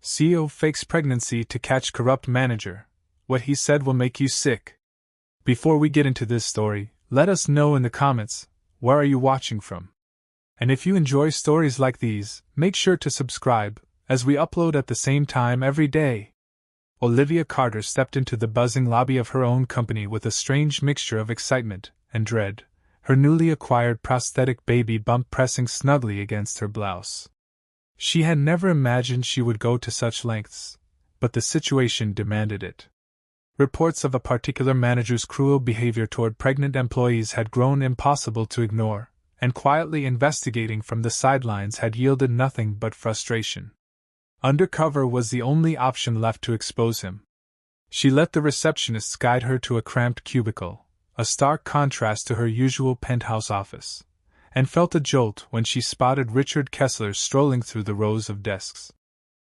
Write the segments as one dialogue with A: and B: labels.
A: CEO fakes pregnancy to catch corrupt manager. What he said will make you sick. Before we get into this story, let us know in the comments, where are you watching from? And if you enjoy stories like these, make sure to subscribe, as we upload at the same time every day. Olivia Carter stepped into the buzzing lobby of her own company with a strange mixture of excitement and dread, her newly acquired prosthetic baby bump pressing snugly against her blouse. She had never imagined she would go to such lengths, but the situation demanded it. Reports of a particular manager's cruel behavior toward pregnant employees had grown impossible to ignore, and quietly investigating from the sidelines had yielded nothing but frustration. Undercover was the only option left to expose him. She let the receptionists guide her to a cramped cubicle, a stark contrast to her usual penthouse office, and felt a jolt when she spotted Richard Kessler strolling through the rows of desks.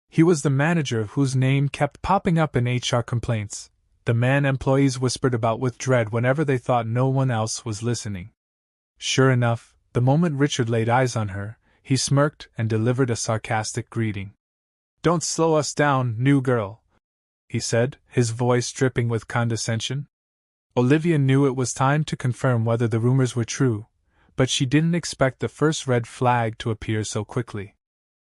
A: He was the manager whose name kept popping up in HR complaints, the man employees whispered about with dread whenever they thought no one else was listening. Sure enough, the moment Richard laid eyes on her, he smirked and delivered a sarcastic greeting. "Don't slow us down, new girl," he said, his voice dripping with condescension. Olivia knew it was time to confirm whether the rumors were true, but she didn't expect the first red flag to appear so quickly.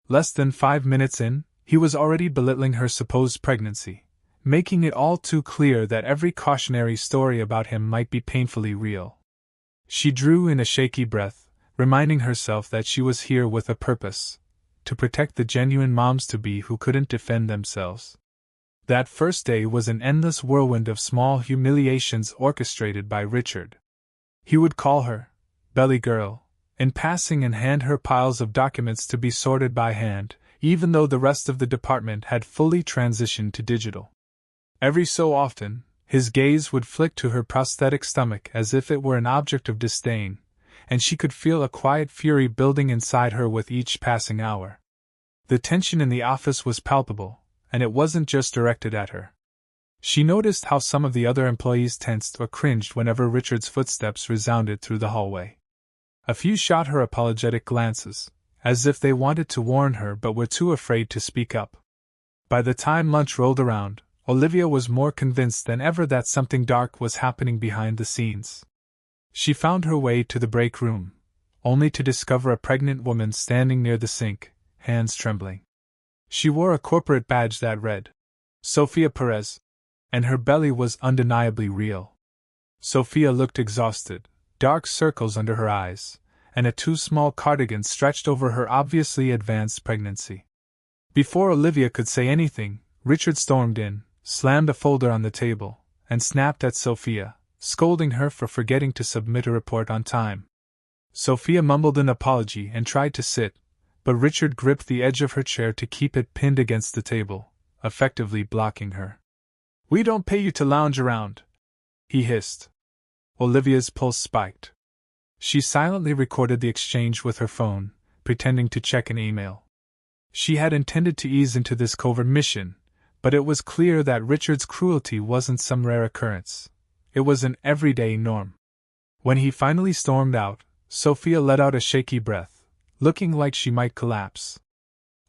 A: Less than 5 minutes in, he was already belittling her supposed pregnancy, making it all too clear that every cautionary story about him might be painfully real. She drew in a shaky breath, reminding herself that she was here with a purpose, to protect the genuine moms-to-be who couldn't defend themselves. That first day was an endless whirlwind of small humiliations orchestrated by Richard. He would call her "Belly Girl" in passing and hand her piles of documents to be sorted by hand, even though the rest of the department had fully transitioned to digital. Every so often, his gaze would flick to her prosthetic stomach as if it were an object of disdain, and she could feel a quiet fury building inside her with each passing hour. The tension in the office was palpable, and it wasn't just directed at her. She noticed how some of the other employees tensed or cringed whenever Richard's footsteps resounded through the hallway. A few shot her apologetic glances, as if they wanted to warn her but were too afraid to speak up. By the time lunch rolled around, Olivia was more convinced than ever that something dark was happening behind the scenes. She found her way to the break room, only to discover a pregnant woman standing near the sink, hands trembling. She wore a corporate badge that read, "Sophia Perez," and her belly was undeniably real. Sophia looked exhausted, dark circles under her eyes, and a too small cardigan stretched over her obviously advanced pregnancy. Before Olivia could say anything, Richard stormed in, slammed a folder on the table, and snapped at Sophia, scolding her for forgetting to submit a report on time. Sophia mumbled an apology and tried to sit, but Richard gripped the edge of her chair to keep it pinned against the table, effectively blocking her. "We don't pay you to lounge around," he hissed. Olivia's pulse spiked. She silently recorded the exchange with her phone, pretending to check an email. She had intended to ease into this covert mission, but it was clear that Richard's cruelty wasn't some rare occurrence. It was an everyday norm. When he finally stormed out, Sophia let out a shaky breath, looking like she might collapse.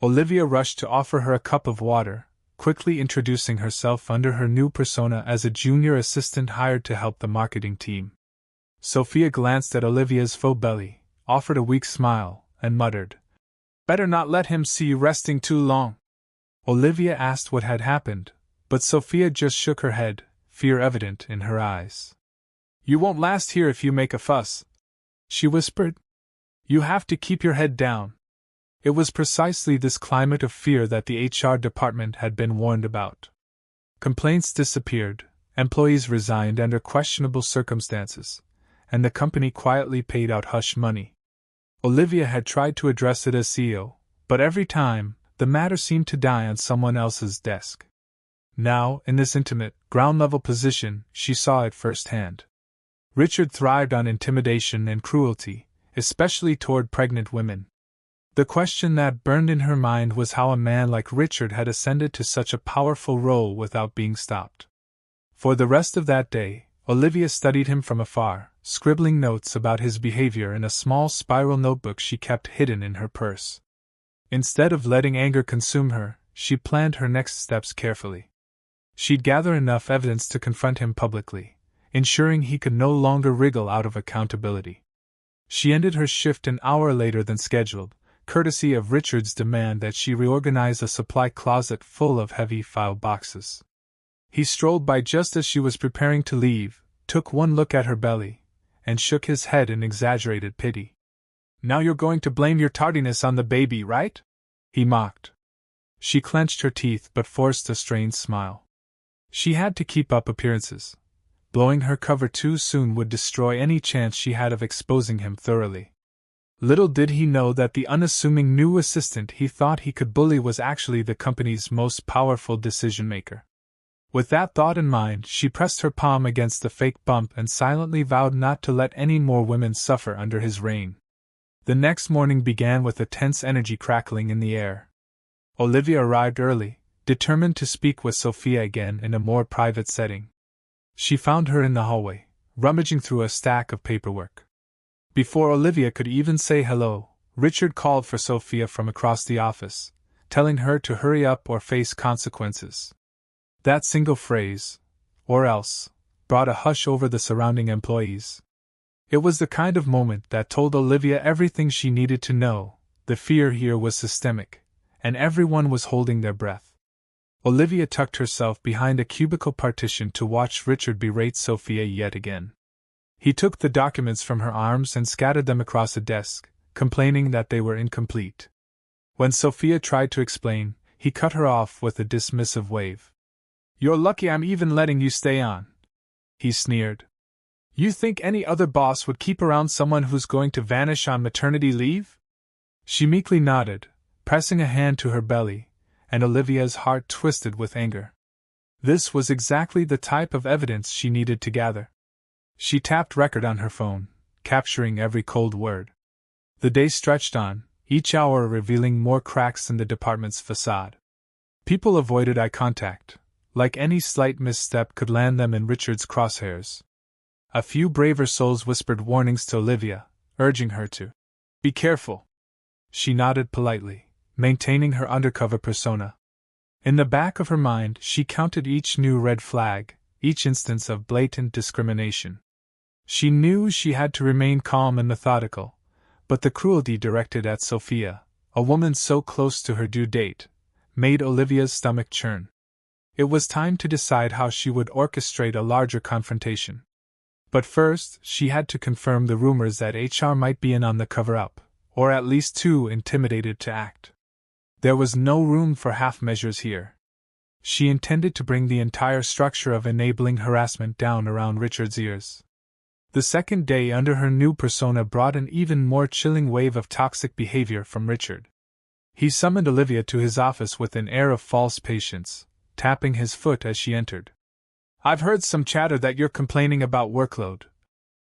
A: Olivia rushed to offer her a cup of water, quickly introducing herself under her new persona as a junior assistant hired to help the marketing team. Sophia glanced at Olivia's faux belly, offered a weak smile, and muttered, "Better not let him see you resting too long." Olivia asked what had happened, but Sophia just shook her head, fear evident in her eyes. "You won't last here if you make a fuss," she whispered. "You have to keep your head down." It was precisely this climate of fear that the HR department had been warned about. Complaints disappeared, employees resigned under questionable circumstances, and the company quietly paid out hush money. Olivia had tried to address it as CEO, but every time, the matter seemed to die on someone else's desk. Now, in this intimate, ground-level position, she saw it firsthand. Richard thrived on intimidation and cruelty, especially toward pregnant women. The question that burned in her mind was how a man like Richard had ascended to such a powerful role without being stopped. For the rest of that day, Olivia studied him from afar, scribbling notes about his behavior in a small spiral notebook she kept hidden in her purse. Instead of letting anger consume her, she planned her next steps carefully. She'd gather enough evidence to confront him publicly, ensuring he could no longer wriggle out of accountability. She ended her shift an hour later than scheduled, courtesy of Richard's demand that she reorganize a supply closet full of heavy file boxes. He strolled by just as she was preparing to leave, took one look at her belly, and shook his head in exaggerated pity. "Now you're going to blame your tardiness on the baby, right?" he mocked. She clenched her teeth but forced a strained smile. She had to keep up appearances. Blowing her cover too soon would destroy any chance she had of exposing him thoroughly. Little did he know that the unassuming new assistant he thought he could bully was actually the company's most powerful decision-maker. With that thought in mind, she pressed her palm against the fake bump and silently vowed not to let any more women suffer under his reign. The next morning began with a tense energy crackling in the air. Olivia arrived early, determined to speak with Sophia again in a more private setting. She found her in the hallway, rummaging through a stack of paperwork. Before Olivia could even say hello, Richard called for Sophia from across the office, telling her to hurry up or face consequences. That single phrase, "or else," brought a hush over the surrounding employees. It was the kind of moment that told Olivia everything she needed to know. The fear here was systemic, and everyone was holding their breath. Olivia tucked herself behind a cubicle partition to watch Richard berate Sophia yet again. He took the documents from her arms and scattered them across a desk, complaining that they were incomplete. When Sophia tried to explain, he cut her off with a dismissive wave. "You're lucky I'm even letting you stay on," he sneered. "You think any other boss would keep around someone who's going to vanish on maternity leave?" She meekly nodded, pressing a hand to her belly, and Olivia's heart twisted with anger. This was exactly the type of evidence she needed to gather. She tapped record on her phone, capturing every cold word. The day stretched on, each hour revealing more cracks in the department's facade. People avoided eye contact, like any slight misstep could land them in Richard's crosshairs. A few braver souls whispered warnings to Olivia, urging her to be careful. She nodded politely, maintaining her undercover persona. In the back of her mind, she counted each new red flag, each instance of blatant discrimination. She knew she had to remain calm and methodical, but the cruelty directed at Sophia, a woman so close to her due date, made Olivia's stomach churn. It was time to decide how she would orchestrate a larger confrontation. But first, she had to confirm the rumors that HR might be in on the cover-up, or at least too intimidated to act. There was no room for half measures here. She intended to bring the entire structure of enabling harassment down around Richard's ears. The second day under her new persona brought an even more chilling wave of toxic behavior from Richard. He summoned Olivia to his office with an air of false patience, tapping his foot as she entered. "I've heard some chatter that you're complaining about workload,"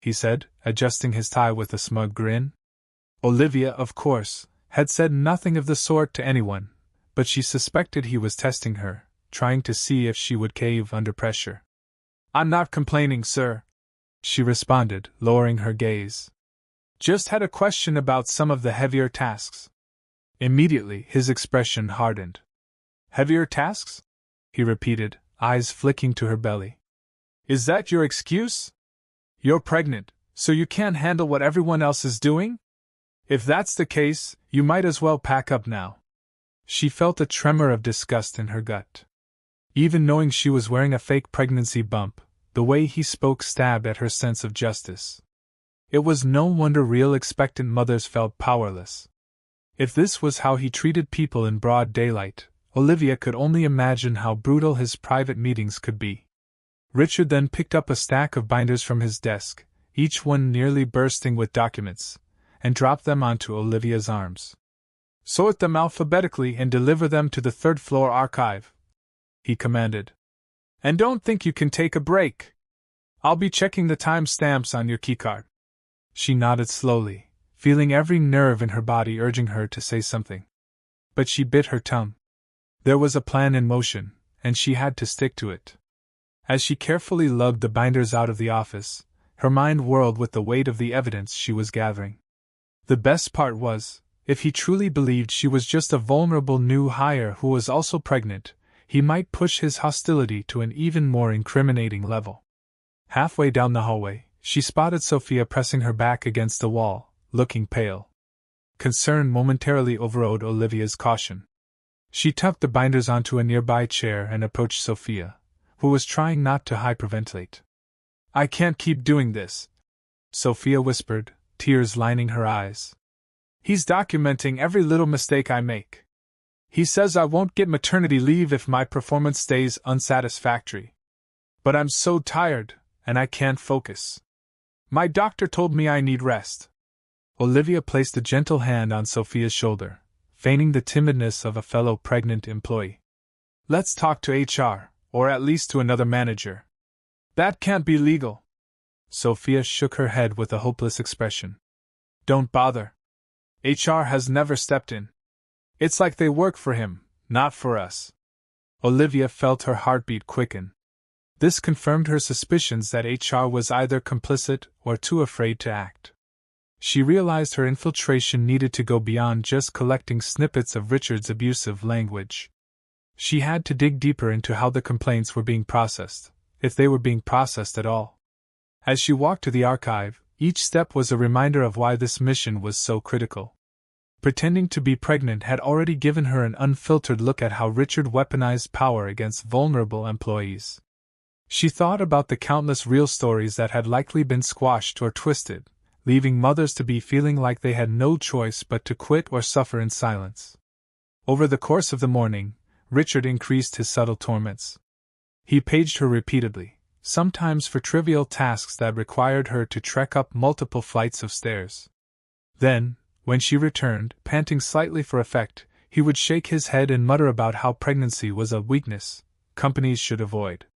A: he said, adjusting his tie with a smug grin. Olivia, of course, had said nothing of the sort to anyone, but she suspected he was testing her, trying to see if she would cave under pressure. "I'm not complaining, sir," she responded, lowering her gaze. "Just had a question about some of the heavier tasks." Immediately, his expression hardened. "Heavier tasks?" he repeated, eyes flicking to her belly. "Is that your excuse? You're pregnant, so you can't handle what everyone else is doing? If that's the case, you might as well pack up now." She felt a tremor of disgust in her gut. Even knowing she was wearing a fake pregnancy bump, the way he spoke stabbed at her sense of justice. It was no wonder real expectant mothers felt powerless. If this was how he treated people in broad daylight, Olivia could only imagine how brutal his private meetings could be. Richard then picked up a stack of binders from his desk, each one nearly bursting with documents, and dropped them onto Olivia's arms. "Sort them alphabetically and deliver them to the third-floor archive," he commanded. "And don't think you can take a break. I'll be checking the time stamps on your keycard." She nodded slowly, feeling every nerve in her body urging her to say something. But she bit her tongue. There was a plan in motion, and she had to stick to it. As she carefully lugged the binders out of the office, her mind whirled with the weight of the evidence she was gathering. The best part was, if he truly believed she was just a vulnerable new hire who was also pregnant, he might push his hostility to an even more incriminating level. Halfway down the hallway, she spotted Sophia pressing her back against the wall, looking pale. Concern momentarily overrode Olivia's caution. She tucked the binders onto a nearby chair and approached Sophia, who was trying not to hyperventilate. "I can't keep doing this," Sophia whispered, tears lining her eyes. "He's documenting every little mistake I make. He says I won't get maternity leave if my performance stays unsatisfactory. But I'm so tired, and I can't focus. My doctor told me I need rest." Olivia placed a gentle hand on Sophia's shoulder, feigning the timidness of a fellow pregnant employee. "Let's talk to HR, or at least to another manager." "That can't be legal." Sophia shook her head with a hopeless expression. "Don't bother. HR has never stepped in. It's like they work for him, not for us." Olivia felt her heartbeat quicken. This confirmed her suspicions that HR was either complicit or too afraid to act. She realized her infiltration needed to go beyond just collecting snippets of Richard's abusive language. She had to dig deeper into how the complaints were being processed, if they were being processed at all. As she walked to the archive, each step was a reminder of why this mission was so critical. Pretending to be pregnant had already given her an unfiltered look at how Richard weaponized power against vulnerable employees. She thought about the countless real stories that had likely been squashed or twisted, leaving mothers to be feeling like they had no choice but to quit or suffer in silence. Over the course of the morning, Richard increased his subtle torments. He paged her repeatedly, sometimes for trivial tasks that required her to trek up multiple flights of stairs. Then, when she returned, panting slightly for effect, he would shake his head and mutter about how pregnancy was a weakness companies should avoid.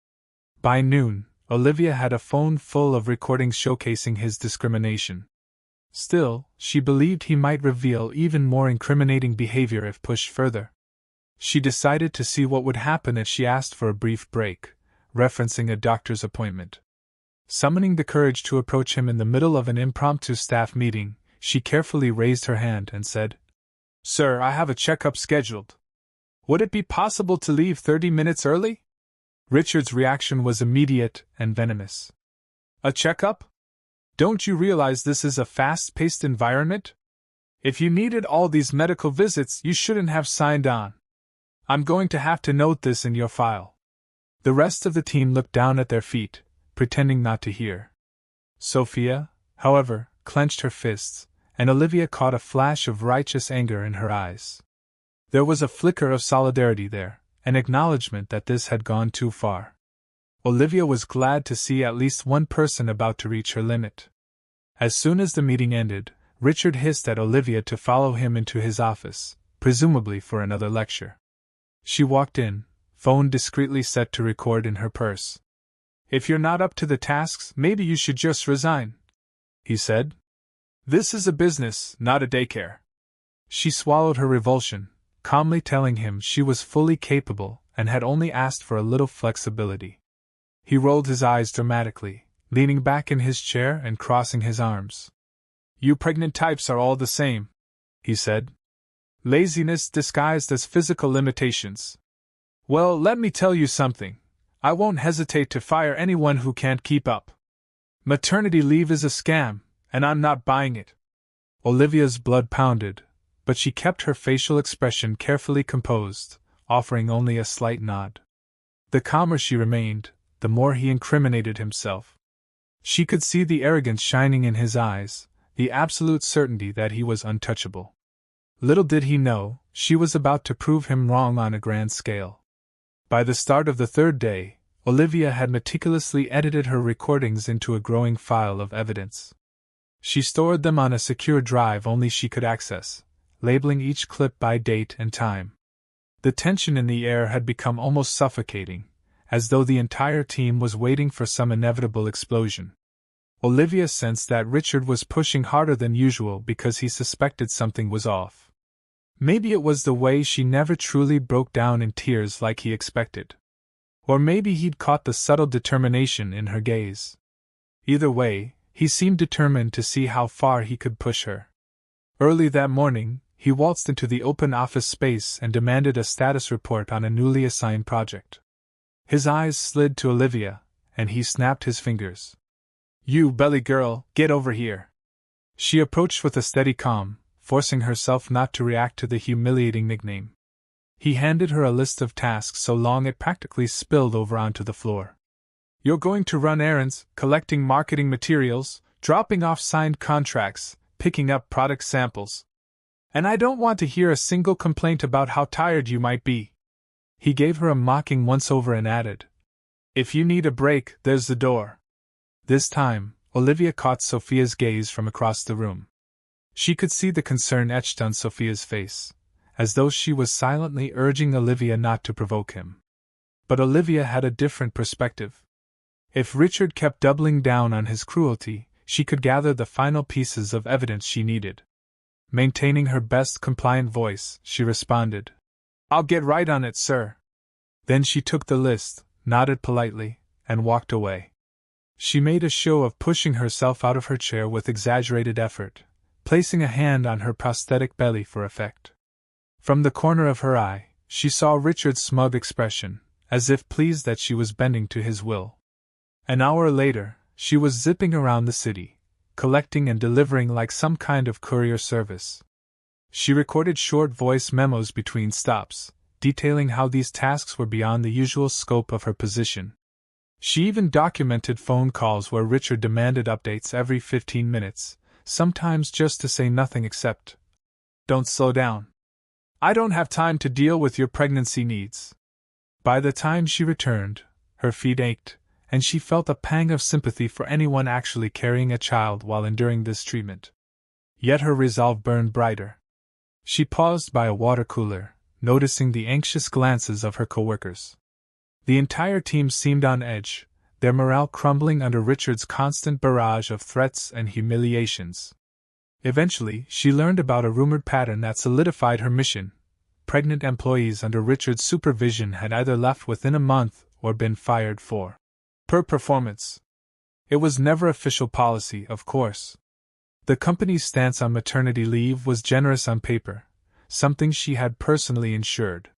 A: By noon, Olivia had a phone full of recordings showcasing his discrimination. Still, she believed he might reveal even more incriminating behavior if pushed further. She decided to see what would happen if she asked for a brief break, referencing a doctor's appointment. Summoning the courage to approach him in the middle of an impromptu staff meeting, she carefully raised her hand and said, "Sir, I have a checkup scheduled. Would it be possible to leave 30 minutes early?" Richard's reaction was immediate and venomous. "A checkup? Don't you realize this is a fast-paced environment? If you needed all these medical visits, you shouldn't have signed on. I'm going to have to note this in your file." The rest of the team looked down at their feet, pretending not to hear. Sophia, however, clenched her fists, and Olivia caught a flash of righteous anger in her eyes. There was a flicker of solidarity there, an acknowledgement that this had gone too far. Olivia was glad to see at least one person about to reach her limit. As soon as the meeting ended, Richard hissed at Olivia to follow him into his office, presumably for another lecture. She walked in, phone discreetly set to record in her purse. "If you're not up to the tasks, maybe you should just resign," he said. "This is a business, not a daycare." She swallowed her revulsion, calmly telling him she was fully capable and had only asked for a little flexibility. He rolled his eyes dramatically, leaning back in his chair and crossing his arms. "You pregnant types are all the same," he said. "Laziness disguised as physical limitations. Well, let me tell you something. I won't hesitate to fire anyone who can't keep up. Maternity leave is a scam, and I'm not buying it." Olivia's blood pounded, but she kept her facial expression carefully composed, offering only a slight nod. The calmer she remained, the more he incriminated himself. She could see the arrogance shining in his eyes, the absolute certainty that he was untouchable. Little did he know, she was about to prove him wrong on a grand scale. By the start of the third day, Olivia had meticulously edited her recordings into a growing file of evidence. She stored them on a secure drive only she could access, labeling each clip by date and time. The tension in the air had become almost suffocating, as though the entire team was waiting for some inevitable explosion. Olivia sensed that Richard was pushing harder than usual because he suspected something was off. Maybe it was the way she never truly broke down in tears like he expected. Or maybe he'd caught the subtle determination in her gaze. Either way, he seemed determined to see how far he could push her. Early that morning, he waltzed into the open office space and demanded a status report on a newly assigned project. His eyes slid to Olivia, and he snapped his fingers. "You belly girl, get over here." She approached with a steady calm, forcing herself not to react to the humiliating nickname. He handed her a list of tasks so long it practically spilled over onto the floor. "You're going to run errands, collecting marketing materials, dropping off signed contracts, picking up product samples. And I don't want to hear a single complaint about how tired you might be." He gave her a mocking once-over and added, "If you need a break, there's the door." This time, Olivia caught Sophia's gaze from across the room. She could see the concern etched on Sophia's face, as though she was silently urging Olivia not to provoke him. But Olivia had a different perspective. If Richard kept doubling down on his cruelty, she could gather the final pieces of evidence she needed. Maintaining her best compliant voice, she responded, "I'll get right on it, sir." Then she took the list, nodded politely, and walked away. She made a show of pushing herself out of her chair with exaggerated effort, placing a hand on her prosthetic belly for effect. From the corner of her eye, she saw Richard's smug expression, as if pleased that she was bending to his will. An hour later, she was zipping around the city, collecting and delivering like some kind of courier service. She recorded short voice memos between stops, detailing how these tasks were beyond the usual scope of her position. She even documented phone calls where Richard demanded updates every 15 minutes, sometimes just to say nothing except, "Don't slow down. I don't have time to deal with your pregnancy needs." By the time she returned, her feet ached, and she felt a pang of sympathy for anyone actually carrying a child while enduring this treatment. Yet her resolve burned brighter. She paused by a water cooler, noticing the anxious glances of her coworkers. The entire team seemed on edge, their morale crumbling under Richard's constant barrage of threats and humiliations. Eventually, she learned about a rumored pattern that solidified her mission. Pregnant employees under Richard's supervision had either left within a month or been fired for poor performance. It was never official policy, of course. The company's stance on maternity leave was generous on paper, something she had personally ensured.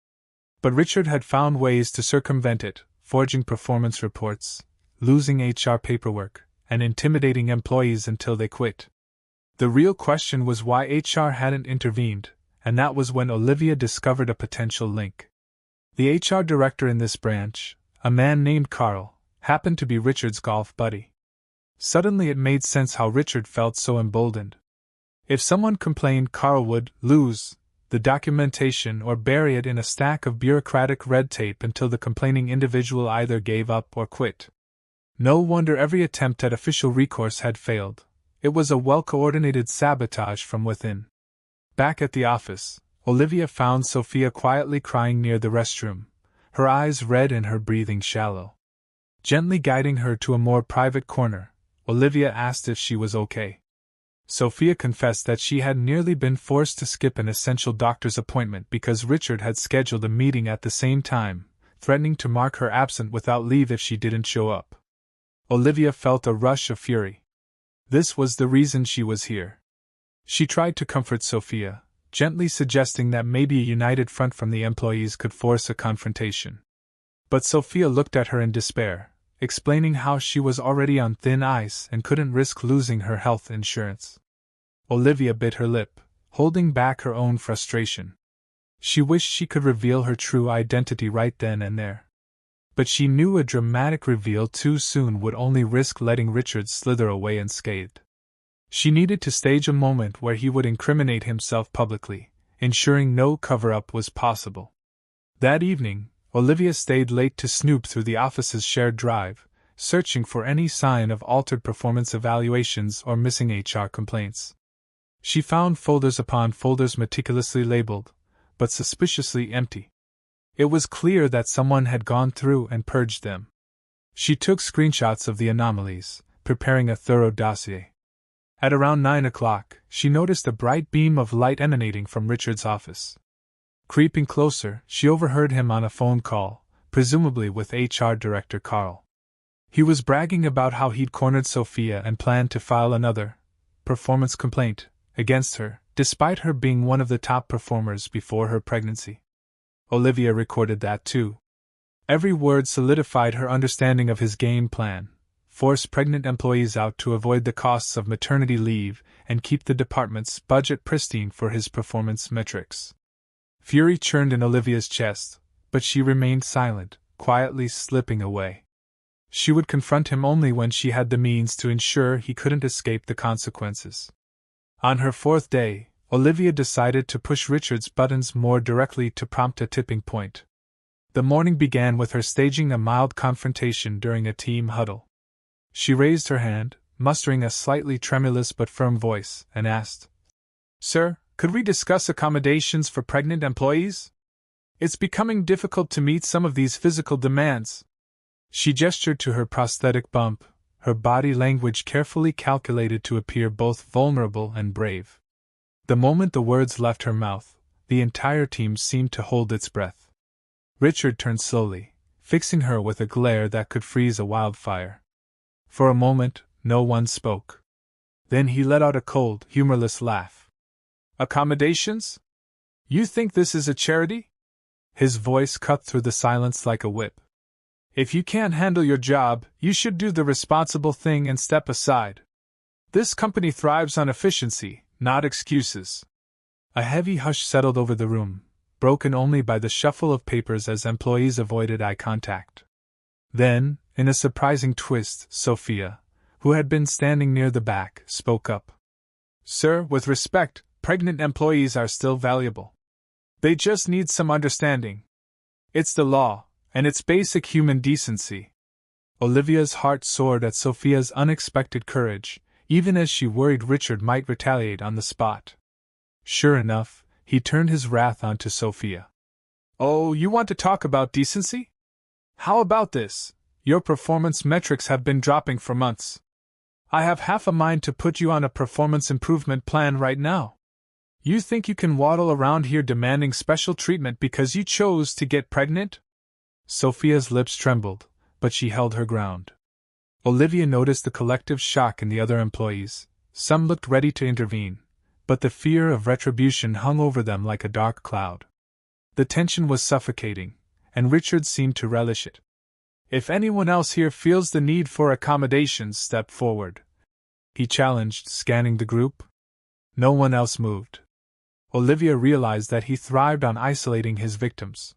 A: But Richard had found ways to circumvent it, forging performance reports, losing HR paperwork, and intimidating employees until they quit. The real question was why HR hadn't intervened, and that was when Olivia discovered a potential link. The HR director in this branch, a man named Carl, happened to be Richard's golf buddy. Suddenly it made sense how Richard felt so emboldened. If someone complained, Carl would lose the documentation or bury it in a stack of bureaucratic red tape until the complaining individual either gave up or quit. No wonder every attempt at official recourse had failed. It was a well-coordinated sabotage from within. Back at the office, Olivia found Sophia quietly crying near the restroom, her eyes red and her breathing shallow. Gently guiding her to a more private corner, Olivia asked if she was okay. Sophia confessed that she had nearly been forced to skip an essential doctor's appointment because Richard had scheduled a meeting at the same time, threatening to mark her absent without leave if she didn't show up. Olivia felt a rush of fury. This was the reason she was here. She tried to comfort Sophia, gently suggesting that maybe a united front from the employees could force a confrontation. But Sophia looked at her in despair, explaining how she was already on thin ice and couldn't risk losing her health insurance. Olivia bit her lip, holding back her own frustration. She wished she could reveal her true identity right then and there. But she knew a dramatic reveal too soon would only risk letting Richard slither away unscathed. She needed to stage a moment where he would incriminate himself publicly, ensuring no cover-up was possible. That evening, Olivia stayed late to snoop through the office's shared drive, searching for any sign of altered performance evaluations or missing HR complaints. She found folders upon folders meticulously labeled, but suspiciously empty. It was clear that someone had gone through and purged them. She took screenshots of the anomalies, preparing a thorough dossier. At around 9 o'clock, she noticed a bright beam of light emanating from Richard's office. Creeping closer, she overheard him on a phone call, presumably with HR Director Carl. He was bragging about how he'd cornered Sophia and planned to file another performance complaint against her, despite her being one of the top performers before her pregnancy. Olivia recorded that too. Every word solidified her understanding of his game plan: force pregnant employees out to avoid the costs of maternity leave and keep the department's budget pristine for his performance metrics. Fury churned in Olivia's chest, but she remained silent, quietly slipping away. She would confront him only when she had the means to ensure he couldn't escape the consequences. On her fourth day, Olivia decided to push Richard's buttons more directly to prompt a tipping point. The morning began with her staging a mild confrontation during a team huddle. She raised her hand, mustering a slightly tremulous but firm voice, and asked, "Sir, could we discuss accommodations for pregnant employees? It's becoming difficult to meet some of these physical demands." She gestured to her prosthetic bump, her body language carefully calculated to appear both vulnerable and brave. The moment the words left her mouth, the entire team seemed to hold its breath. Richard turned slowly, fixing her with a glare that could freeze a wildfire. For a moment, no one spoke. Then he let out a cold, humorless laugh. "Accommodations? You think this is a charity?" His voice cut through the silence like a whip. "If you can't handle your job, you should do the responsible thing and step aside. This company thrives on efficiency, not excuses." A heavy hush settled over the room, broken only by the shuffle of papers as employees avoided eye contact. Then, in a surprising twist, Sophia, who had been standing near the back, spoke up. "Sir, with respect, pregnant employees are still valuable. They just need some understanding. It's the law, and it's basic human decency." Olivia's heart soared at Sophia's unexpected courage, even as she worried Richard might retaliate on the spot. Sure enough, he turned his wrath onto Sophia. "Oh, you want to talk about decency? How about this? Your performance metrics have been dropping for months. I have half a mind to put you on a performance improvement plan right now. You think you can waddle around here demanding special treatment because you chose to get pregnant?" Sophia's lips trembled, but she held her ground. Olivia noticed the collective shock in the other employees. Some looked ready to intervene, but the fear of retribution hung over them like a dark cloud. The tension was suffocating, and Richard seemed to relish it. "If anyone else here feels the need for accommodations, step forward," he challenged, scanning the group. No one else moved. Olivia realized that he thrived on isolating his victims.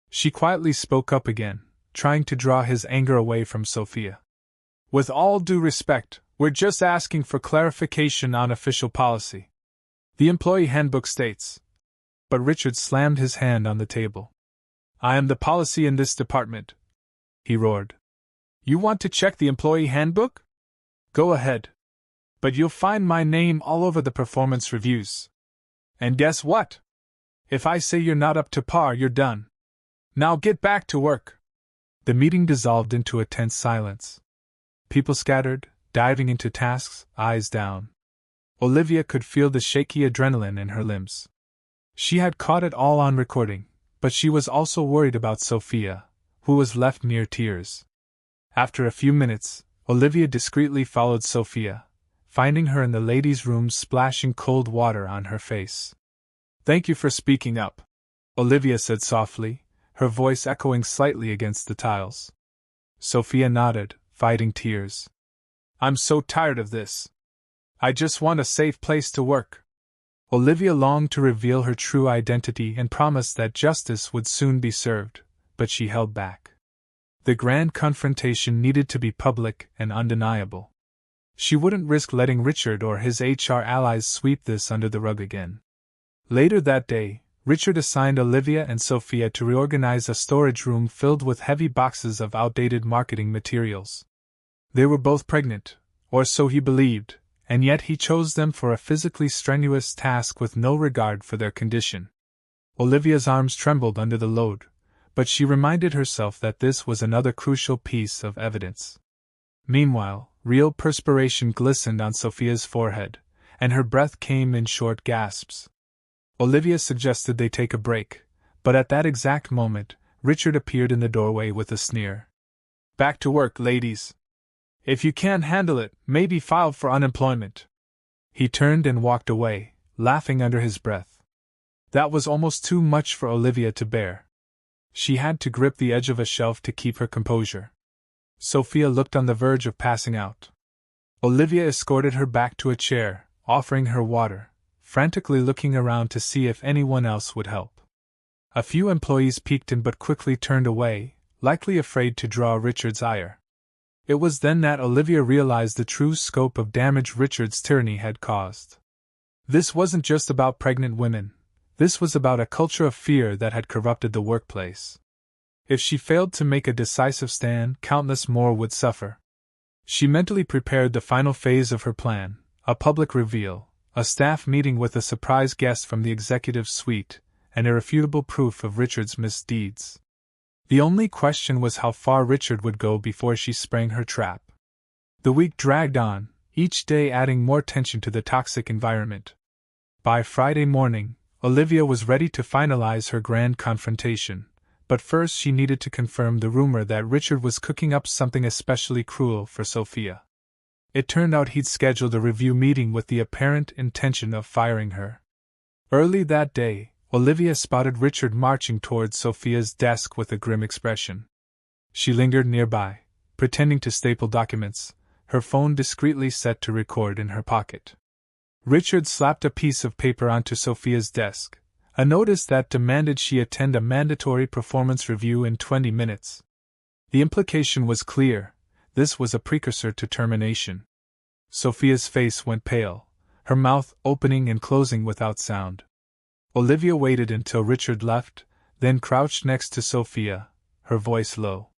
A: She quietly spoke up again, trying to draw his anger away from Sophia. "With all due respect, we're just asking for clarification on official policy. The employee handbook states." But Richard slammed his hand on the table. "I am the policy in this department," he roared. "You want to check the employee handbook? Go ahead. But you'll find my name all over the performance reviews. And guess what? If I say you're not up to par, you're done. Now get back to work." The meeting dissolved into a tense silence. People scattered, diving into tasks, eyes down. Olivia could feel the shaky adrenaline in her limbs. She had caught it all on recording, but she was also worried about Sophia, who was left near tears. After a few minutes, Olivia discreetly followed Sophia, finding her in the ladies' room splashing cold water on her face. "Thank you for speaking up," Olivia said softly, her voice echoing slightly against the tiles. Sophia nodded, fighting tears. "I'm so tired of this. I just want a safe place to work." Olivia longed to reveal her true identity and promised that justice would soon be served, but she held back. The grand confrontation needed to be public and undeniable. She wouldn't risk letting Richard or his HR allies sweep this under the rug again. Later that day, Richard assigned Olivia and Sophia to reorganize a storage room filled with heavy boxes of outdated marketing materials. They were both pregnant, or so he believed, and yet he chose them for a physically strenuous task with no regard for their condition. Olivia's arms trembled under the load, but she reminded herself that this was another crucial piece of evidence. Meanwhile, real perspiration glistened on Sophia's forehead, and her breath came in short gasps. Olivia suggested they take a break, but at that exact moment, Richard appeared in the doorway with a sneer. "Back to work, ladies. If you can't handle it, maybe file for unemployment." He turned and walked away, laughing under his breath. That was almost too much for Olivia to bear. She had to grip the edge of a shelf to keep her composure. Sophia looked on the verge of passing out. Olivia escorted her back to a chair, offering her water, frantically looking around to see if anyone else would help. A few employees peeked in but quickly turned away, likely afraid to draw Richard's ire. It was then that Olivia realized the true scope of damage Richard's tyranny had caused. This wasn't just about pregnant women. This was about a culture of fear that had corrupted the workplace. If she failed to make a decisive stand, countless more would suffer. She mentally prepared the final phase of her plan, a public reveal, a staff meeting with a surprise guest from the executive suite, and irrefutable proof of Richard's misdeeds. The only question was how far Richard would go before she sprang her trap. The week dragged on, each day adding more tension to the toxic environment. By Friday morning, Olivia was ready to finalize her grand confrontation, but first she needed to confirm the rumor that Richard was cooking up something especially cruel for Sophia. It turned out he'd scheduled a review meeting with the apparent intention of firing her. Early that day, Olivia spotted Richard marching towards Sophia's desk with a grim expression. She lingered nearby, pretending to staple documents, her phone discreetly set to record in her pocket. Richard slapped a piece of paper onto Sophia's desk, a notice that demanded she attend a mandatory performance review in 20 minutes. The implication was clear: this was a precursor to termination. Sophia's face went pale, her mouth opening and closing without sound. Olivia waited until Richard left, then crouched next to Sophia, her voice low.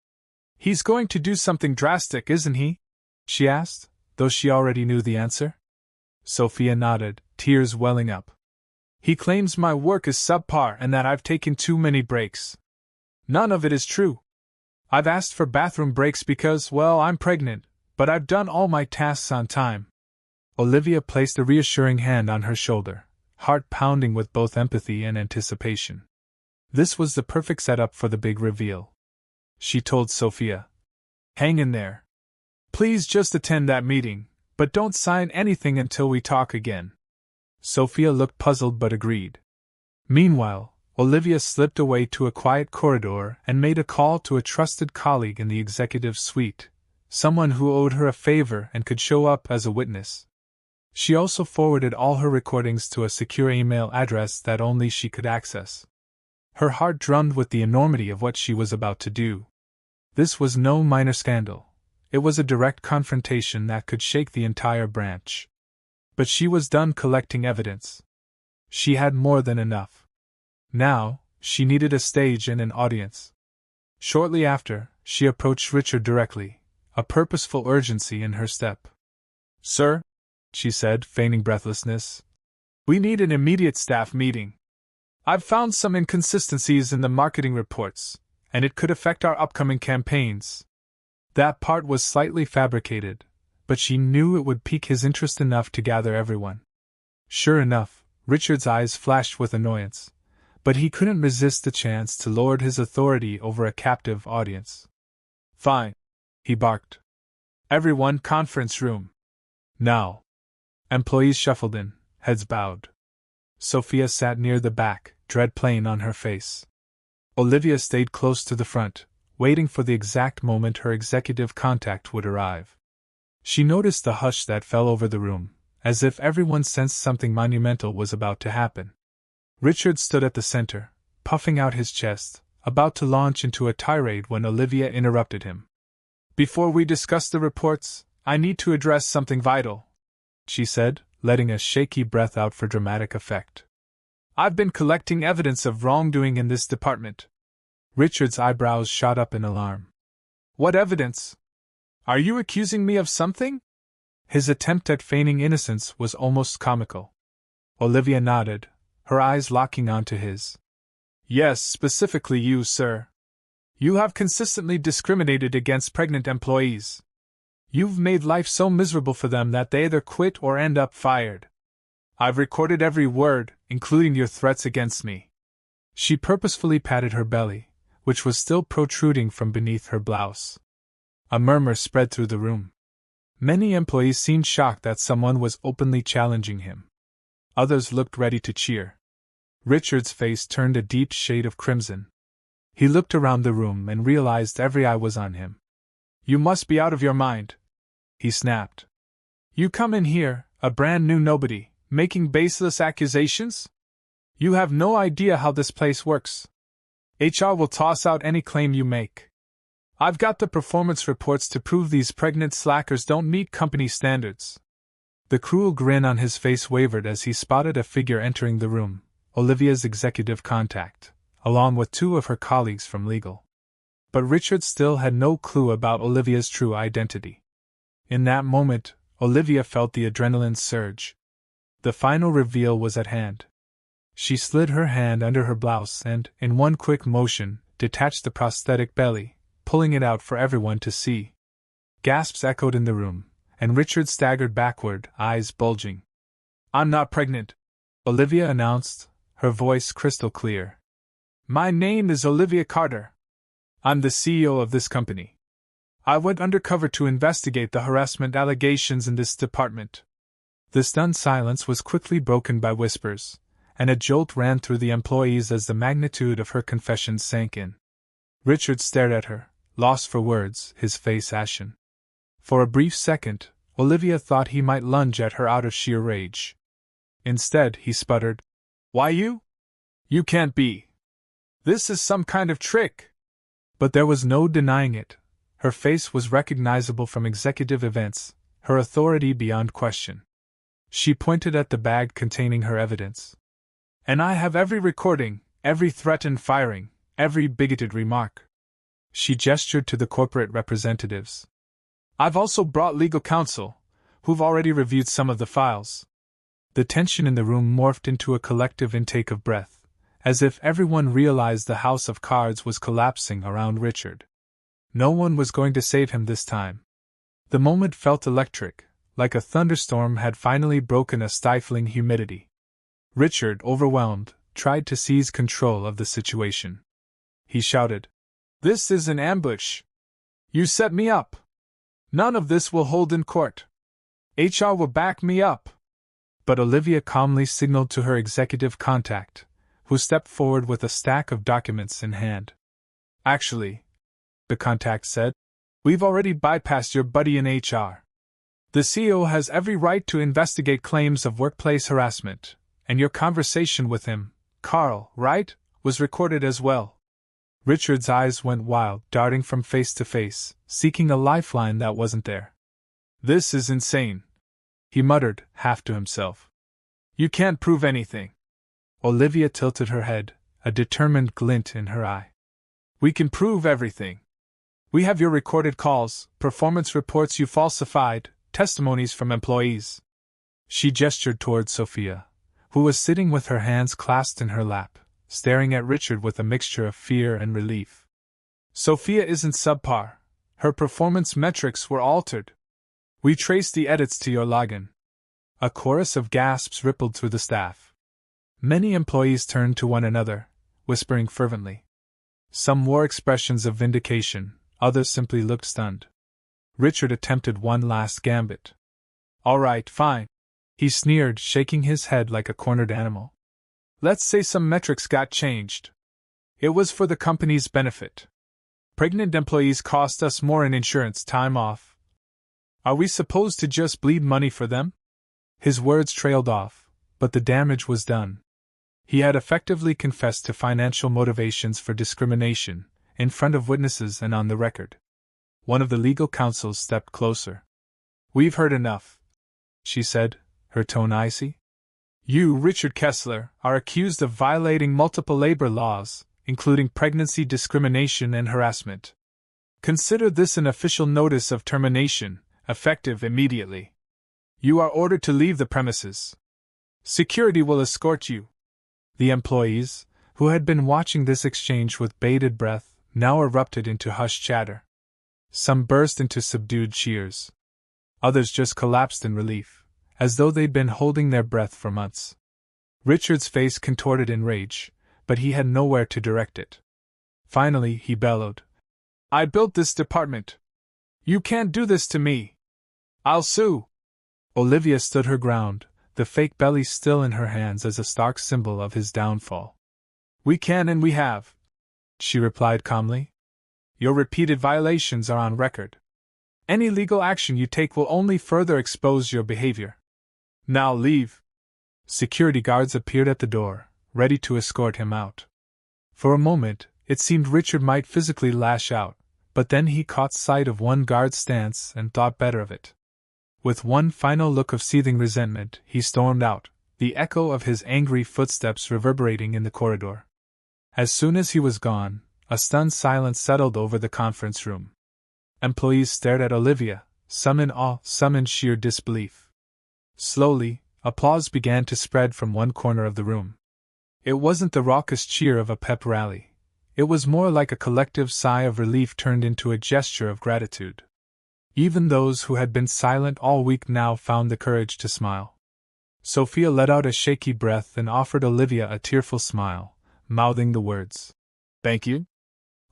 A: "He's going to do something drastic, isn't he?" she asked, though she already knew the answer. Sophia nodded, tears welling up. "He claims my work is subpar and that I've taken too many breaks. None of it is true. I've asked for bathroom breaks because, well, I'm pregnant, but I've done all my tasks on time." Olivia placed a reassuring hand on her shoulder, heart pounding with both empathy and anticipation. This was the perfect setup for the big reveal. She told Sophia, "Hang in there. Please just attend that meeting, but don't sign anything until we talk again." Sophia looked puzzled but agreed. Meanwhile, Olivia slipped away to a quiet corridor and made a call to a trusted colleague in the executive suite, someone who owed her a favor and could show up as a witness. She also forwarded all her recordings to a secure email address that only she could access. Her heart drummed with the enormity of what she was about to do. This was no minor scandal. It was a direct confrontation that could shake the entire branch. But she was done collecting evidence. She had more than enough. Now, she needed a stage and an audience. Shortly after, she approached Richard directly, a purposeful urgency in her step. "Sir," she said, feigning breathlessness, "we need an immediate staff meeting. I've found some inconsistencies in the marketing reports, and it could affect our upcoming campaigns." That part was slightly fabricated, but she knew it would pique his interest enough to gather everyone. Sure enough, Richard's eyes flashed with annoyance, but he couldn't resist the chance to lord his authority over a captive audience. "Fine," he barked. "Everyone, conference room. Now." Employees shuffled in, heads bowed. Sophia sat near the back, dread plain on her face. Olivia stayed close to the front, waiting for the exact moment her executive contact would arrive. She noticed the hush that fell over the room, as if everyone sensed something monumental was about to happen. Richard stood at the center, puffing out his chest, about to launch into a tirade when Olivia interrupted him. "Before we discuss the reports, I need to address something vital," she said, letting a shaky breath out for dramatic effect. "I've been collecting evidence of wrongdoing in this department." Richard's eyebrows shot up in alarm. "What evidence? Are you accusing me of something?" His attempt at feigning innocence was almost comical. Olivia nodded, her eyes locking onto his. "Yes, specifically you, sir. You have consistently discriminated against pregnant employees. You've made life so miserable for them that they either quit or end up fired. I've recorded every word, including your threats against me." She purposefully patted her belly, which was still protruding from beneath her blouse. A murmur spread through the room. Many employees seemed shocked that someone was openly challenging him. Others looked ready to cheer. Richard's face turned a deep shade of crimson. He looked around the room and realized every eye was on him. "You must be out of your mind," he snapped. "You come in here, a brand new nobody, making baseless accusations? You have no idea how this place works. HR will toss out any claim you make. I've got the performance reports to prove these pregnant slackers don't meet company standards." The cruel grin on his face wavered as he spotted a figure entering the room, Olivia's executive contact, along with two of her colleagues from legal. But Richard still had no clue about Olivia's true identity. In that moment, Olivia felt the adrenaline surge. The final reveal was at hand. She slid her hand under her blouse and, in one quick motion, detached the prosthetic belly, pulling it out for everyone to see. Gasps echoed in the room, and Richard staggered backward, eyes bulging. "I'm not pregnant," Olivia announced, her voice crystal clear. "My name is Olivia Carter. I'm the CEO of this company. I went undercover to investigate the harassment allegations in this department." The stunned silence was quickly broken by whispers, and a jolt ran through the employees as the magnitude of her confession sank in. Richard stared at her, lost for words, his face ashen. For a brief second, Olivia thought he might lunge at her out of sheer rage. Instead, he sputtered, "Why you? You can't be. This is some kind of trick." But there was no denying it. Her face was recognizable from executive events, her authority beyond question. She pointed at the bag containing her evidence. "And I have every recording, every threat and firing, every bigoted remark." She gestured to the corporate representatives. "I've also brought legal counsel, who've already reviewed some of the files." The tension in the room morphed into a collective intake of breath, as if everyone realized the house of cards was collapsing around Richard. No one was going to save him this time. The moment felt electric, like a thunderstorm had finally broken a stifling humidity. Richard, overwhelmed, tried to seize control of the situation. He shouted, "This is an ambush! You set me up! None of this will hold in court! HR will back me up!" But Olivia calmly signaled to her executive contact, who stepped forward with a stack of documents in hand. "Actually," the contact said, "we've already bypassed your buddy in HR. The CEO has every right to investigate claims of workplace harassment, and your conversation with him, Carl, right, was recorded as well." Richard's eyes went wild, darting from face to face, seeking a lifeline that wasn't there. "This is insane," he muttered, half to himself. "You can't prove anything." Olivia tilted her head, a determined glint in her eye. "We can prove everything. We have your recorded calls, performance reports you falsified, testimonies from employees." She gestured toward Sophia, who was sitting with her hands clasped in her lap, staring at Richard with a mixture of fear and relief. "Sophia isn't subpar. Her performance metrics were altered. We traced the edits to your login." A chorus of gasps rippled through the staff. Many employees turned to one another, whispering fervently. Some wore expressions of vindication, others simply looked stunned. Richard attempted one last gambit. "All right, fine," he sneered, shaking his head like a cornered animal. "Let's say some metrics got changed. It was for the company's benefit. Pregnant employees cost us more in insurance time off. Are we supposed to just bleed money for them?" His words trailed off, but the damage was done. He had effectively confessed to financial motivations for discrimination, in front of witnesses and on the record. One of the legal counsels stepped closer. "We've heard enough," she said, her tone icy. "You, Richard Kessler, are accused of violating multiple labor laws, including pregnancy discrimination and harassment. Consider this an official notice of termination, effective immediately. You are ordered to leave the premises. Security will escort you." The employees, who had been watching this exchange with bated breath, now erupted into hushed chatter. Some burst into subdued cheers. Others just collapsed in relief, as though they'd been holding their breath for months. Richard's face contorted in rage, but he had nowhere to direct it. Finally, he bellowed, "I built this department. You can't do this to me. I'll sue." Olivia stood her ground, the fake belly still in her hands as a stark symbol of his downfall. "We can and we have," she replied calmly. "Your repeated violations are on record. Any legal action you take will only further expose your behavior. Now leave." Security guards appeared at the door, ready to escort him out. For a moment, it seemed Richard might physically lash out, but then he caught sight of one guard's stance and thought better of it. With one final look of seething resentment, he stormed out, the echo of his angry footsteps reverberating in the corridor. As soon as he was gone, a stunned silence settled over the conference room. Employees stared at Olivia, some in awe, some in sheer disbelief. Slowly, applause began to spread from one corner of the room. It wasn't the raucous cheer of a pep rally. It was more like a collective sigh of relief turned into a gesture of gratitude. Even those who had been silent all week now found the courage to smile. Sophia let out a shaky breath and offered Olivia a tearful smile, mouthing the words, "Thank you."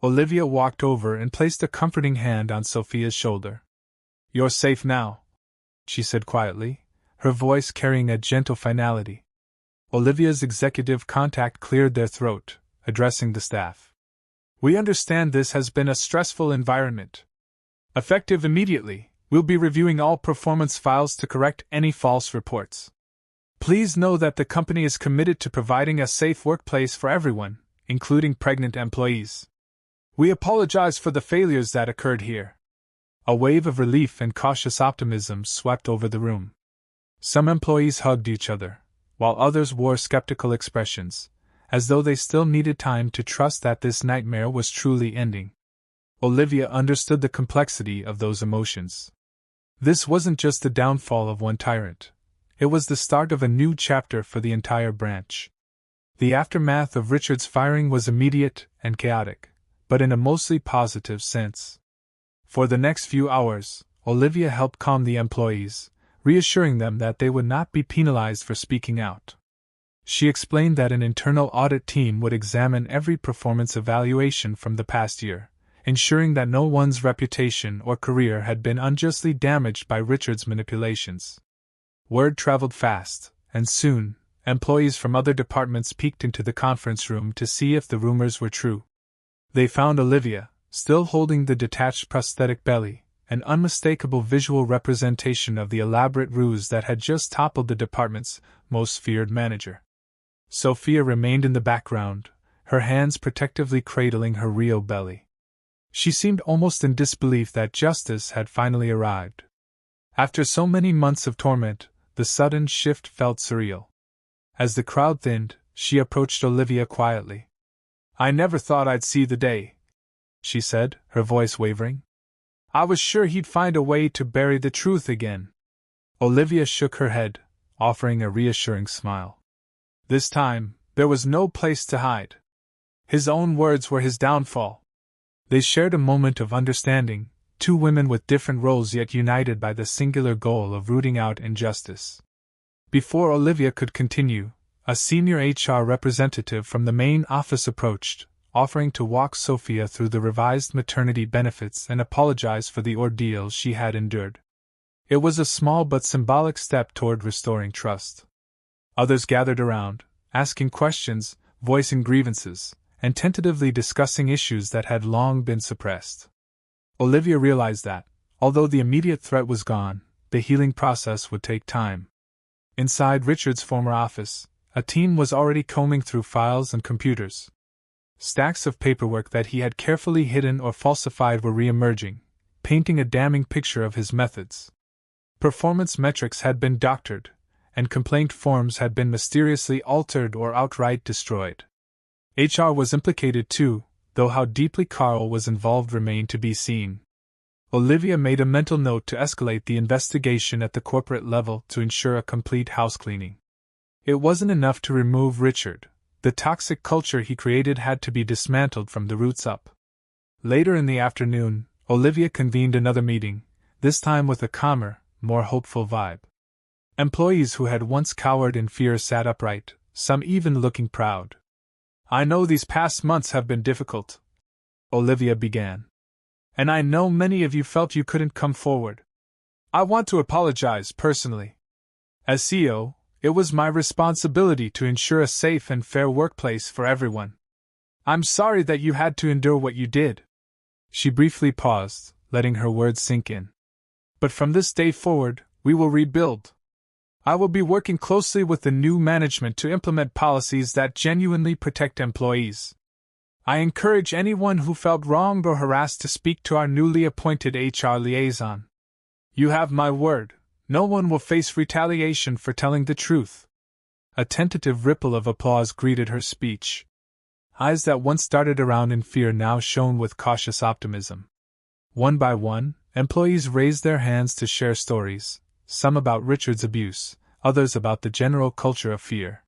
A: Olivia walked over and placed a comforting hand on Sophia's shoulder. "You're safe now," she said quietly, her voice carrying a gentle finality. Olivia's executive contact cleared their throat, addressing the staff. "We understand this has been a stressful environment. Effective immediately, we'll be reviewing all performance files to correct any false reports. Please know that the company is committed to providing a safe workplace for everyone, including pregnant employees. We apologize for the failures that occurred here." A wave of relief and cautious optimism swept over the room. Some employees hugged each other, while others wore skeptical expressions, as though they still needed time to trust that this nightmare was truly ending. Olivia understood the complexity of those emotions. This wasn't just the downfall of one tyrant. It was the start of a new chapter for the entire branch. The aftermath of Richard's firing was immediate and chaotic, but in a mostly positive sense. For the next few hours, Olivia helped calm the employees, reassuring them that they would not be penalized for speaking out. She explained that an internal audit team would examine every performance evaluation from the past year, ensuring that no one's reputation or career had been unjustly damaged by Richard's manipulations. Word traveled fast, and soon, employees from other departments peeked into the conference room to see if the rumors were true. They found Olivia, still holding the detached prosthetic belly, an unmistakable visual representation of the elaborate ruse that had just toppled the department's most feared manager. Sophia remained in the background, her hands protectively cradling her real belly. She seemed almost in disbelief that justice had finally arrived. After so many months of torment, the sudden shift felt surreal. As the crowd thinned, she approached Olivia quietly. "I never thought I'd see the day," she said, her voice wavering. "I was sure he'd find a way to bury the truth again." Olivia shook her head, offering a reassuring smile. This time, there was no place to hide. His own words were his downfall. They shared a moment of understanding, two women with different roles yet united by the singular goal of rooting out injustice. Before Olivia could continue, a senior HR representative from the main office approached, offering to walk Sophia through the revised maternity benefits and apologize for the ordeal she had endured. It was a small but symbolic step toward restoring trust. Others gathered around, asking questions, voicing grievances, and tentatively discussing issues that had long been suppressed. Olivia realized that, although the immediate threat was gone, the healing process would take time. Inside Richard's former office, a team was already combing through files and computers. Stacks of paperwork that he had carefully hidden or falsified were re-emerging, painting a damning picture of his methods. Performance metrics had been doctored, and complaint forms had been mysteriously altered or outright destroyed. HR was implicated too, though how deeply Carl was involved remained to be seen. Olivia made a mental note to escalate the investigation at the corporate level to ensure a complete housecleaning. It wasn't enough to remove Richard. The toxic culture he created had to be dismantled from the roots up. Later in the afternoon, Olivia convened another meeting, this time with a calmer, more hopeful vibe. Employees who had once cowered in fear sat upright, some even looking proud. "I know these past months have been difficult," Olivia began. "And I know many of you felt you couldn't come forward. I want to apologize personally. As CEO, It was my responsibility to ensure a safe and fair workplace for everyone. I'm sorry that you had to endure what you did. She briefly paused, letting her words sink in. But from this day forward, we will rebuild. I will be working closely with the new management to implement policies that genuinely protect employees. I encourage anyone who felt wronged or harassed to speak to our newly appointed HR liaison. You have my word, no one will face retaliation for telling the truth. A tentative ripple of applause greeted her speech. Eyes that once darted around in fear now shone with cautious optimism. One by one, employees raised their hands to share stories, some about Richard's abuse, others about the general culture of fear.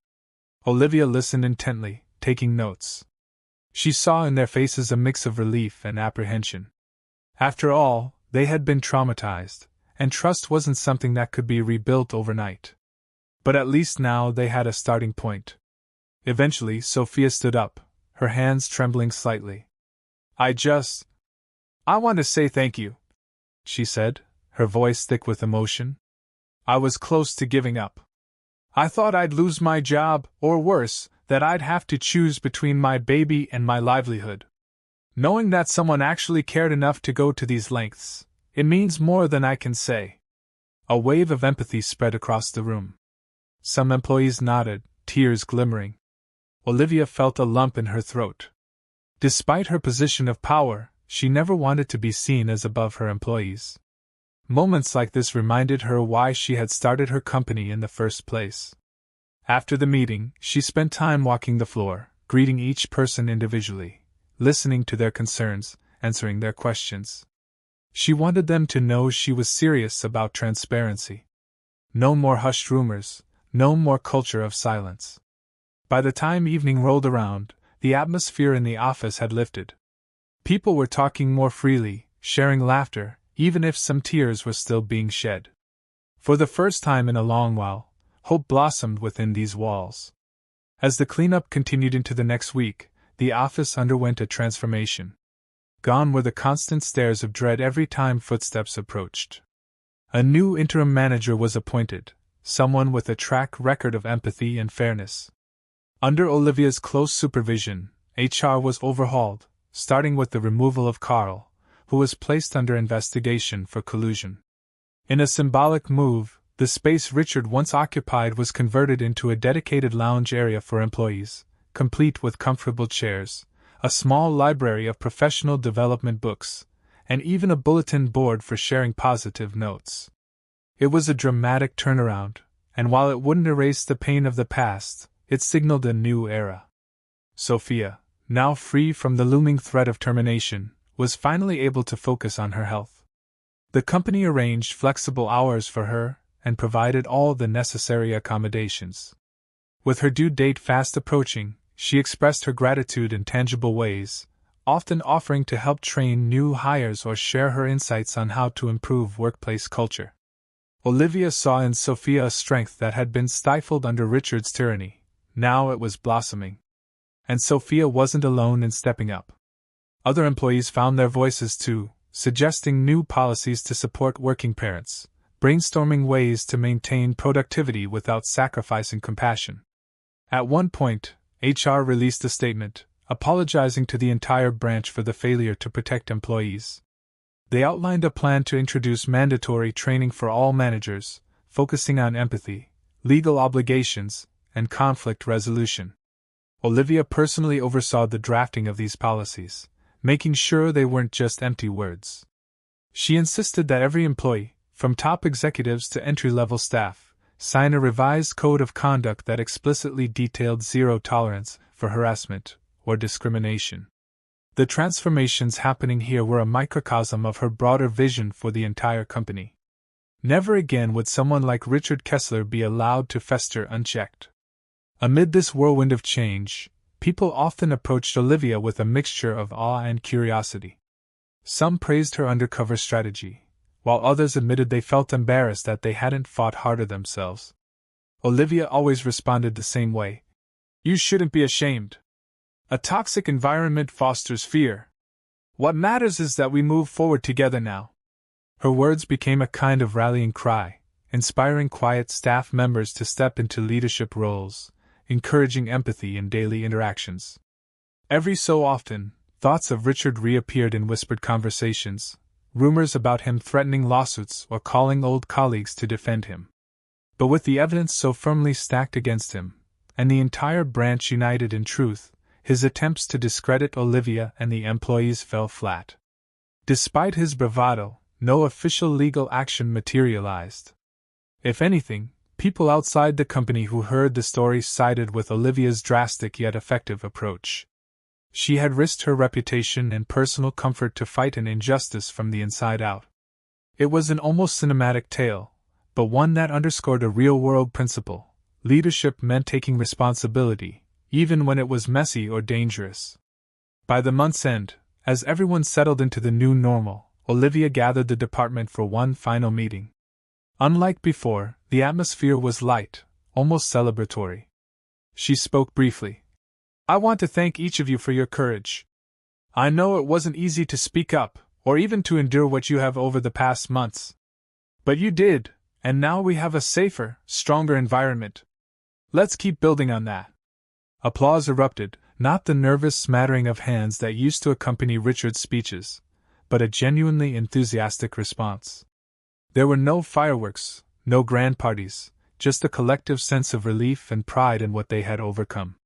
A: Olivia listened intently, taking notes. She saw in their faces a mix of relief and apprehension. After all, they had been traumatized, and trust wasn't something that could be rebuilt overnight. But at least now they had a starting point. Eventually, Sophia stood up, her hands trembling slightly. I want to say thank you, she said, her voice thick with emotion. I was close to giving up. I thought I'd lose my job, or worse, that I'd have to choose between my baby and my livelihood. Knowing that someone actually cared enough to go to these lengths, it means more than I can say. A wave of empathy spread across the room. Some employees nodded, tears glimmering. Olivia felt a lump in her throat. Despite her position of power, she never wanted to be seen as above her employees. Moments like this reminded her why she had started her company in the first place. After the meeting, she spent time walking the floor, greeting each person individually, listening to their concerns, answering their questions. She wanted them to know she was serious about transparency. No more hushed rumors, no more culture of silence. By the time evening rolled around, the atmosphere in the office had lifted. People were talking more freely, sharing laughter, even if some tears were still being shed. For the first time in a long while, hope blossomed within these walls. As the cleanup continued into the next week, the office underwent a transformation. Gone were the constant stares of dread every time footsteps approached. A new interim manager was appointed, someone with a track record of empathy and fairness. Under Olivia's close supervision, HR was overhauled, starting with the removal of Carl, who was placed under investigation for collusion. In a symbolic move, the space Richard once occupied was converted into a dedicated lounge area for employees, complete with comfortable chairs, a small library of professional development books, and even a bulletin board for sharing positive notes. It was a dramatic turnaround, and while it wouldn't erase the pain of the past, it signaled a new era. Sophia, now free from the looming threat of termination, was finally able to focus on her health. The company arranged flexible hours for her and provided all the necessary accommodations. With her due date fast approaching, she expressed her gratitude in tangible ways, often offering to help train new hires or share her insights on how to improve workplace culture. Olivia saw in Sophia a strength that had been stifled under Richard's tyranny. Now it was blossoming. And Sophia wasn't alone in stepping up. Other employees found their voices too, suggesting new policies to support working parents, brainstorming ways to maintain productivity without sacrificing compassion. At one point, HR released a statement, apologizing to the entire branch for the failure to protect employees. They outlined a plan to introduce mandatory training for all managers, focusing on empathy, legal obligations, and conflict resolution. Olivia personally oversaw the drafting of these policies, making sure they weren't just empty words. She insisted that every employee, from top executives to entry-level staff, sign a revised code of conduct that explicitly detailed zero tolerance for harassment or discrimination. The transformations happening here were a microcosm of her broader vision for the entire company. Never again would someone like Richard Kessler be allowed to fester unchecked. Amid this whirlwind of change, people often approached Olivia with a mixture of awe and curiosity. Some praised her undercover strategy, while others admitted they felt embarrassed that they hadn't fought harder themselves. Olivia always responded the same way. You shouldn't be ashamed. A toxic environment fosters fear. What matters is that we move forward together now. Her words became a kind of rallying cry, inspiring quiet staff members to step into leadership roles, encouraging empathy in daily interactions. Every so often, thoughts of Richard reappeared in whispered conversations, rumors about him threatening lawsuits or calling old colleagues to defend him. But with the evidence so firmly stacked against him, and the entire branch united in truth, his attempts to discredit Olivia and the employees fell flat. Despite his bravado, no official legal action materialized. If anything, people outside the company who heard the story sided with Olivia's drastic yet effective approach. She had risked her reputation and personal comfort to fight an injustice from the inside out. It was an almost cinematic tale, but one that underscored a real-world principle. Leadership meant taking responsibility, even when it was messy or dangerous. By the month's end, as everyone settled into the new normal, Olivia gathered the department for one final meeting. Unlike before, the atmosphere was light, almost celebratory. She spoke briefly. "I want to thank each of you for your courage. I know it wasn't easy to speak up, or even to endure what you have over the past months. But you did, and now we have a safer, stronger environment. Let's keep building on that." Applause erupted, not the nervous smattering of hands that used to accompany Richard's speeches, but a genuinely enthusiastic response. There were no fireworks, no grand parties, just a collective sense of relief and pride in what they had overcome.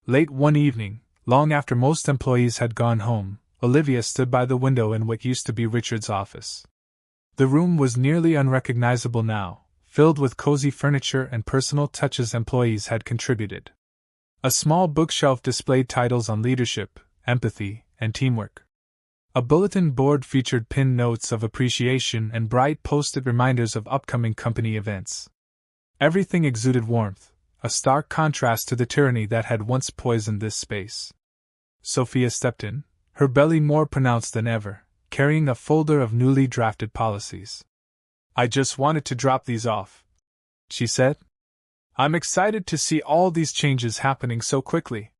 A: Late one evening, long after most employees had gone home, Olivia stood by the window in what used to be Richard's office. The room was nearly unrecognizable now, filled with cozy furniture and personal touches employees had contributed. A small bookshelf displayed titles on leadership, empathy, and teamwork. A bulletin board featured pinned notes of appreciation and bright post-it reminders of upcoming company events. Everything exuded warmth, a stark contrast to the tyranny that had once poisoned this space. Sophia stepped in, her belly more pronounced than ever, carrying a folder of newly drafted policies. "I just wanted to drop these off," she said. "I'm excited to see all these changes happening so quickly."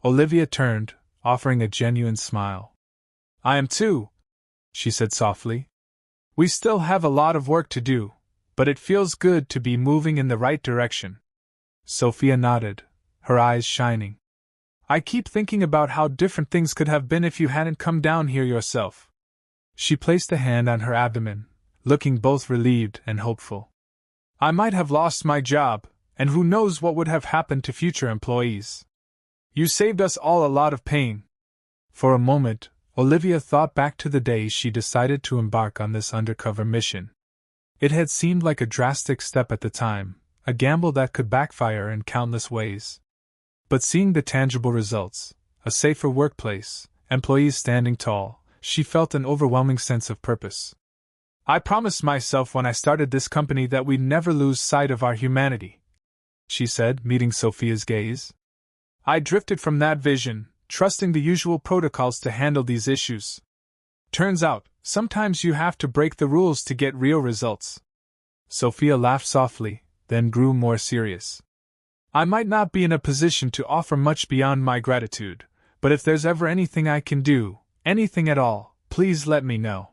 A: Olivia turned, offering a genuine smile. "I am too," she said softly. "We still have a lot of work to do, but it feels good to be moving in the right direction." Sophia nodded, her eyes shining. "I keep thinking about how different things could have been if you hadn't come down here yourself." She placed a hand on her abdomen, looking both relieved and hopeful. "I might have lost my job, and who knows what would have happened to future employees. You saved us all a lot of pain." For a moment, Olivia thought back to the day she decided to embark on this undercover mission. It had seemed like a drastic step at the time, a gamble that could backfire in countless ways. But seeing the tangible results, a safer workplace, employees standing tall, she felt an overwhelming sense of purpose. "I promised myself when I started this company that we'd never lose sight of our humanity," she said, meeting Sophia's gaze. "I drifted from that vision, trusting the usual protocols to handle these issues. Turns out, sometimes you have to break the rules to get real results." Sophia laughed softly, then grew more serious. "I might not be in a position to offer much beyond my gratitude, but if there's ever anything I can do, anything at all, please let me know."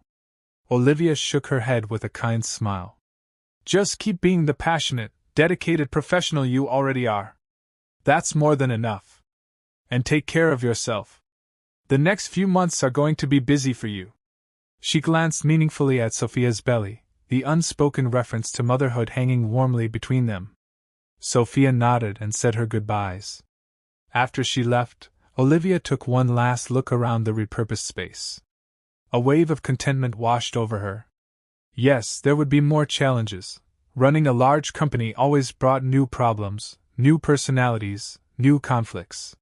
A: Olivia shook her head with a kind smile. "Just keep being the passionate, dedicated professional you already are. That's more than enough. And take care of yourself. The next few months are going to be busy for you." She glanced meaningfully at Sophia's belly, the unspoken reference to motherhood hanging warmly between them. Sophia nodded and said her goodbyes. After she left, Olivia took one last look around the repurposed space. A wave of contentment washed over her. Yes, there would be more challenges. Running a large company always brought new problems, new personalities, new conflicts.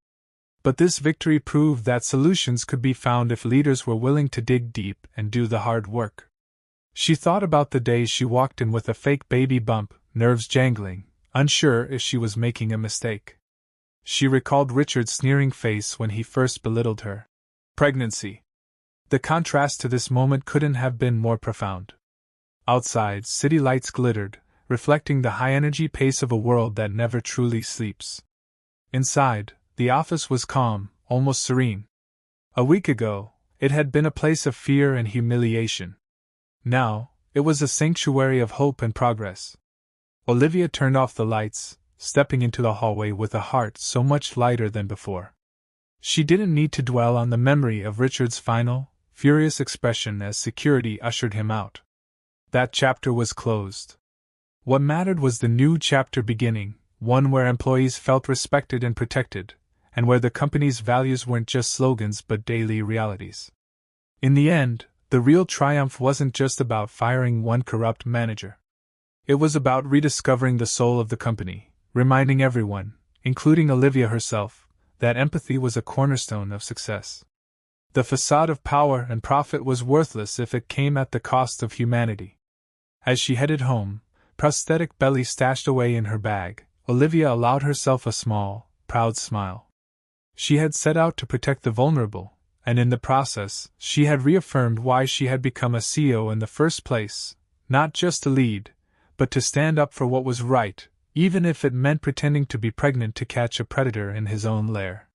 A: But this victory proved that solutions could be found if leaders were willing to dig deep and do the hard work. She thought about the days she walked in with a fake baby bump, nerves jangling, unsure if she was making a mistake. She recalled Richard's sneering face when he first belittled her pregnancy. The contrast to this moment couldn't have been more profound. Outside, city lights glittered, reflecting the high-energy pace of a world that never truly sleeps. Inside, the office was calm, almost serene. A week ago, it had been a place of fear and humiliation. Now, It was a sanctuary of hope and progress. Olivia turned off the lights, stepping into the hallway with a heart so much lighter than before. She didn't need to dwell on the memory of Richard's final, furious expression as security ushered him out. That chapter was closed. What mattered was the new chapter beginning, one where employees felt respected and protected, and where the company's values weren't just slogans but daily realities. In the end, the real triumph wasn't just about firing one corrupt manager. It was about rediscovering the soul of the company, reminding everyone, including Olivia herself, that empathy was a cornerstone of success. The facade of power and profit was worthless if it came at the cost of humanity. As she headed home, prosthetic belly stashed away in her bag, Olivia allowed herself a small, proud smile. She had set out to protect the vulnerable, and in the process, she had reaffirmed why she had become a CEO in the first place, not just to lead, but to stand up for what was right, even if it meant pretending to be pregnant to catch a predator in his own lair.